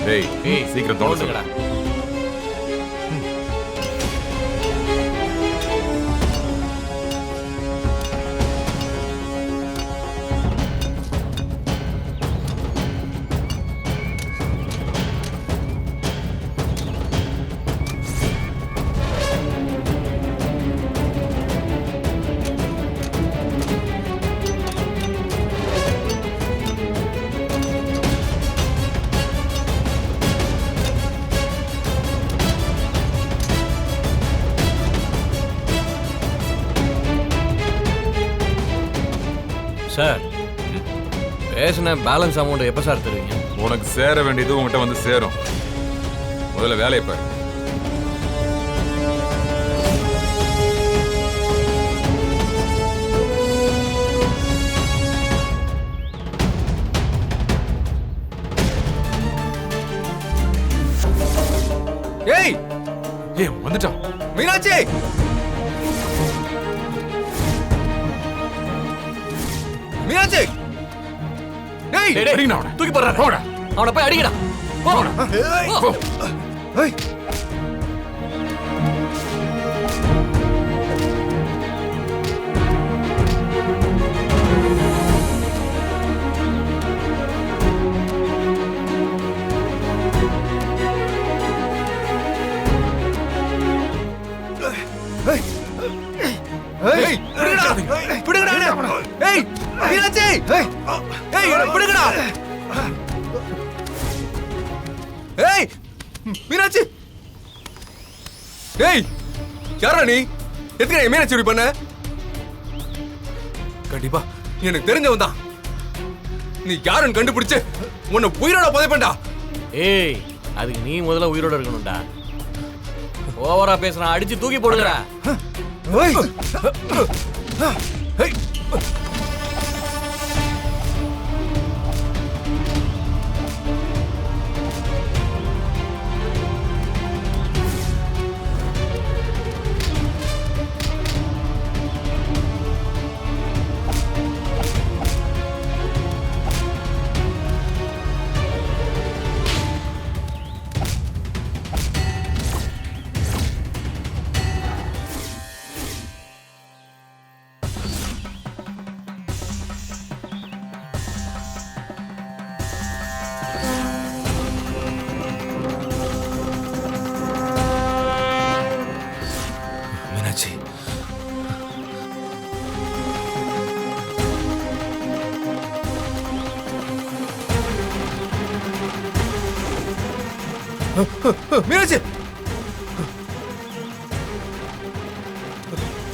டேய் சீக்கிரம் தோணுங்கடா. சார் பேசின பேலன்ஸ் அமௌண்ட் எப்போ சார் தருவீங்க? உனக்கு சேர வேண்டியது உங்ககிட்ட வந்து சேரும். முதல்ல வேலையை பாரு. ஏய் ஏய் வந்துட்டான். மீனாட்சி, மீனாட்சி, டேய் டேய், டேய், அடிங்கடா அவனை. தூக்கி போடுறா. போடா. அவனை போய் அடிக்கடா. போ. போ. ஏய் ஏய் பிடுங்கடா அவனை. ஏய் மீனாட்சி, ஏய் என்ன பிடுங்கடா. ஏய் மீனாட்சி, ஏய் யாரா நீ? எதுக்கு என் மீனாட்சி இப்படி பண்ண? கண்டிப்பா எனக்கு தெரிஞ்சவன் தான். நீ யாருன்னு கண்டுபிடிச்சு உன்னை உயிரோட புதைப்பேன்டா. ஏய் அதுக்கு நீ முதல்ல உயிரோட இருக்கணும்டா. ஓவரா பேசுறான், அடிச்சு தூக்கி போடுங்கடா. ஏய் ஏய் மீனாட்சி,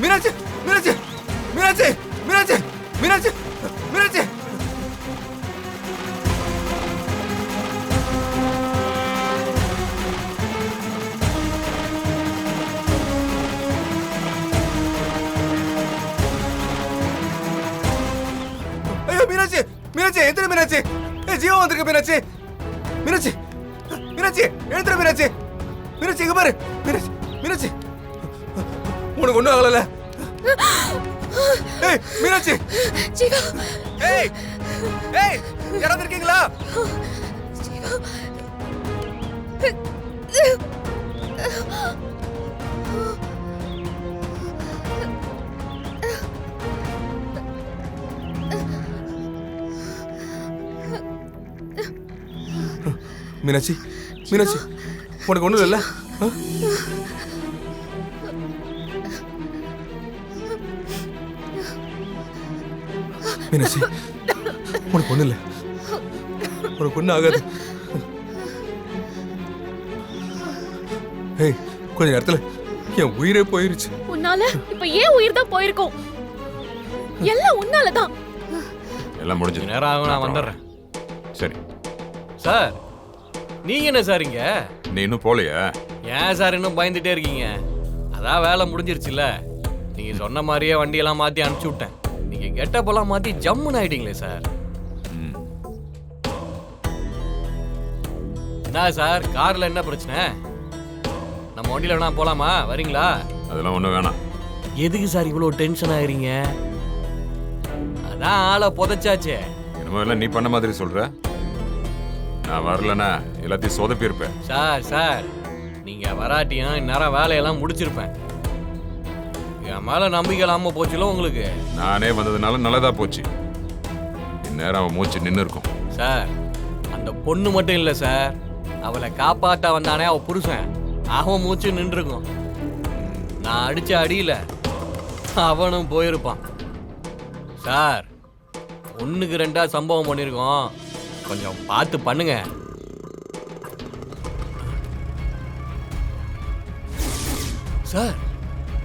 மீனாட்சி, மீனாட்சி, மீனாட்சி, மீனாட்சி, மீனாட்சி, மீனாட்சி, மீனாட்சி. ஐயோ மீனாட்சி, மீனாட்சி எந்திர மீனாட்சி. ஜீவா வந்திருக்கு மீனாட்சி. மீனாட்சி, மீனாட்சி எழுந்துற மீனாட்சி. மீனாட்சி இங்க பாரு. மீனாட்சி, மீனாட்சி உனக்கு ஒண்ணும் ஆகல. ஏய் மீனாட்சி, ஜீவா, ஏய் ஏய் யாராவது இருக்கீங்களா? ஜீவா. மீனாட்சி, மீனாட்சி உனக்கு ஒண்ணும் இல்ல? மீனாட்சி உனக்கு ஒண்ணும் இல்ல, உனக்கு ஒண்ணும் ஆகாது. ஏய் கொஞ்ச நேரத்துல என் உயிரே போயிருச்சு. உன்னால இப்ப ஏன் உயிர் தான் போயிருக்கும்? எல்லாம் உன்னாலதான். எல்லாம் முடிஞ்சது. நேரம் ஆகும், நான் வந்துடுறேன். சரி சார் நீங்க என்ன சார் இங்க? நீ இன்னும் போலையா? ஏன் சார் இன்னும் பயந்துட்டே இருக்கீங்க? அதான் வேலை முடிஞ்சிருச்சுல்ல. நீங்க சொன்ன மாதிரியே வண்டியெல்லாம் மாத்தி அனுப்பிச்சு விட்டேன். நீங்க கெட்டப்பெல்லாம் மாத்தி ஜம்முன்னு ஆயிட்டீங்களே சார். என்ன சார் கார்ல என்ன பிரச்சனை? நம்ம வண்டியில வேணா போலாமா? வரீங்களா? அதெல்லாம் ஒண்ணும் வேணாம். எதுக்கு சார் இவ்வளவு டென்ஷன் ஆகிறீங்க? அதான் ஆளை புதைச்சாச்சே. என்னமோ எல்லாம் நீ பண்ண மாதிரி சொல்ற. நான் வரலனா எல்லாத்தையும் சொதப்பி இருப்பேன். சார் நீங்க வராட்டியும் இந்நேரம் வேலையெல்லாம் முடிச்சிருப்பேன். என் மேல நம்பிக்கை இல்லாம போச்சுல உங்களுக்கு. நானே வந்ததுனால நல்லதா போச்சு. இந்நேரம் அவன் மூச்சு நின்று இருக்கும். சார் அந்த பொண்ணு மட்டும் இல்லை சார், அவளை காப்பாற்ற வந்தானே அவ புருஷன், அவன் மூச்சு நின்றுருக்கும். நான் அடிச்ச அடியில அவனும் போயிருப்பான். சார் 1க்கு 2 சம்பவம் பண்ணியிருக்கோம், கொஞ்சம் பார்த்து பண்ணுங்க. சார்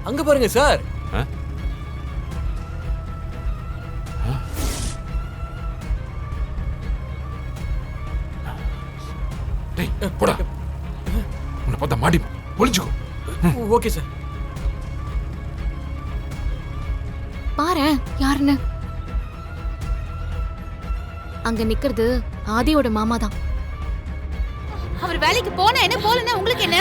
அங்க பாருங்க சார். ஆ? டேய் போடா. உன்னை பார்த்தா மாடி ஒளிஞ்சுக்கோ. Okay sir. பாரு யாருன்னு. அங்க நிக்கிறது ஆதியோட மாமா தான். அவர் வேலைக்கு போனா என்ன போலனா உங்களுக்கு என்ன?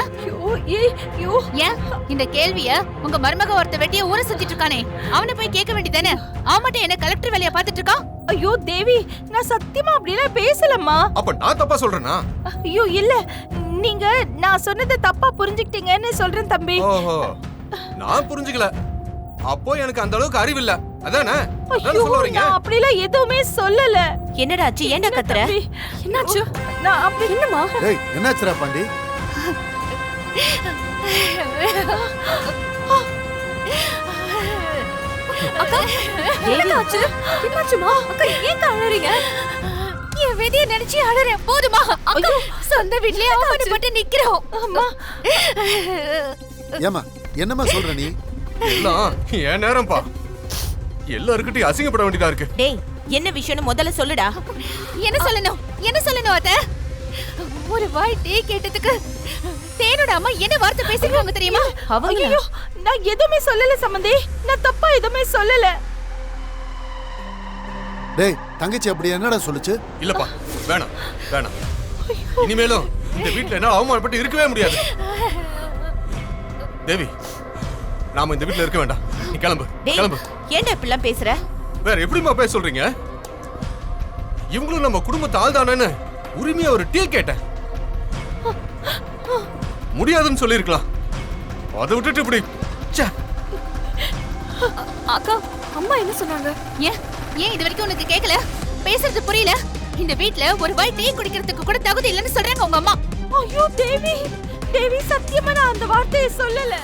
ஏன் இந்த கேள்விய உங்க மருமக ஒருத்த வெட்டிய ஊரை சுத்திட்டு இருக்கானே அவனை போய் கேட்க வேண்டியதானே? அவன் மட்டும் என்ன கலெக்டர் வேலைய பாத்துட்டு இருக்கான்? ஐயோ தேவி, நான் சத்தியமா அப்படிலாம் பேசலம்மா. அப்ப நான் தப்பா சொல்றேனா? ஐயோ இல்ல, நீங்க நான் சொன்னதை தப்பா புரிஞ்சுக்கிட்டீங்கன்னு சொல்றேன் தம்பி. ஓஹோ, நான் புரிஞ்சுக்கல. அப்போ எனக்கு அந்த அளவுக்கு அறிவு இல்ல, அதானே? அதானே ஐயோ, சொல்ல வரீங்க? நான் அப்படிலாம் எதுவுமே சொல்லல. என்னடாச்சு? ஏன்டா கத்துற? தம்பி, என்னாச்சு? நான் அப்படி என்னமா? டேய் என்னாச்சுடா பாண்டி? அக்கா என்னாச்சு? என்னாச்சுமா? அக்கா ஏன் அழறீங்க? என் வெதிய நினைச்சு அழறேன். போதுமா அக்கா? சொந்த வீட்லயே அவமானப்பட்டு நிக்கிறோம். அம்மா ஏமா என்னம்மா சொல்ற நீ? எல்லாம் என் நேரம்பா. எல்லாருக்கிட்டையும் அசிங்கப்பட வேண்டியதா இருக்கு. டேய் என்ன விஷயம்னு முதல்ல சொல்லுடா. என்ன சொல்லணும் அத்த? ஒரு வாய் டீ கேட்டதுக்கு தேனோட அம்மா என்ன வார்த்தை பேசிருக்காங்க தெரியுமா? ஐயோ, நான் எதுவுமே சொல்லல சம்பந்தி. நான் தப்பா எதுவுமே சொல்லல. டேய் தங்கச்சி அப்படி என்னடா சொல்லுச்சு? இல்லப்பா, வேணாம் வேணாம். இனிமேலும் இந்த வீட்டுல என்னால அவமானப்பட்டு இருக்கவே முடியாது. தேவி, நாம இந்த வீட்டுல இருக்க வேண்டாம். நீ கிளம்பு கிளம்பு. ஏன்டா இப்படிலாம் பேசுற? வேற எப்படிமா பேச சொல்றீங்க? இவங்களும் நம்ம குடும்பத்தை ஆள்தானேன்னு உரிமையா ஒரு டீ கேட்டேன். முடியாதுன்னு சொல்லிருக்கலாம். அதை விட்டுட்டு இப்படி ச்சே. அக்கா அம்மா என்ன சொன்னாங்க? ஏன் இது வரைக்கும் உனக்கு கேட்கல? பேசுறது புரியல? இந்த வீட்ல ஒரு வாய் டீ குடிக்கிறதுக்கு கூட தகுதி இல்லைன்னு சொல்றாங்க உங்க அம்மா. ஐயோ தேவி, தேவி சத்தியமா நான் அந்த வார்த்தையை சொல்லல.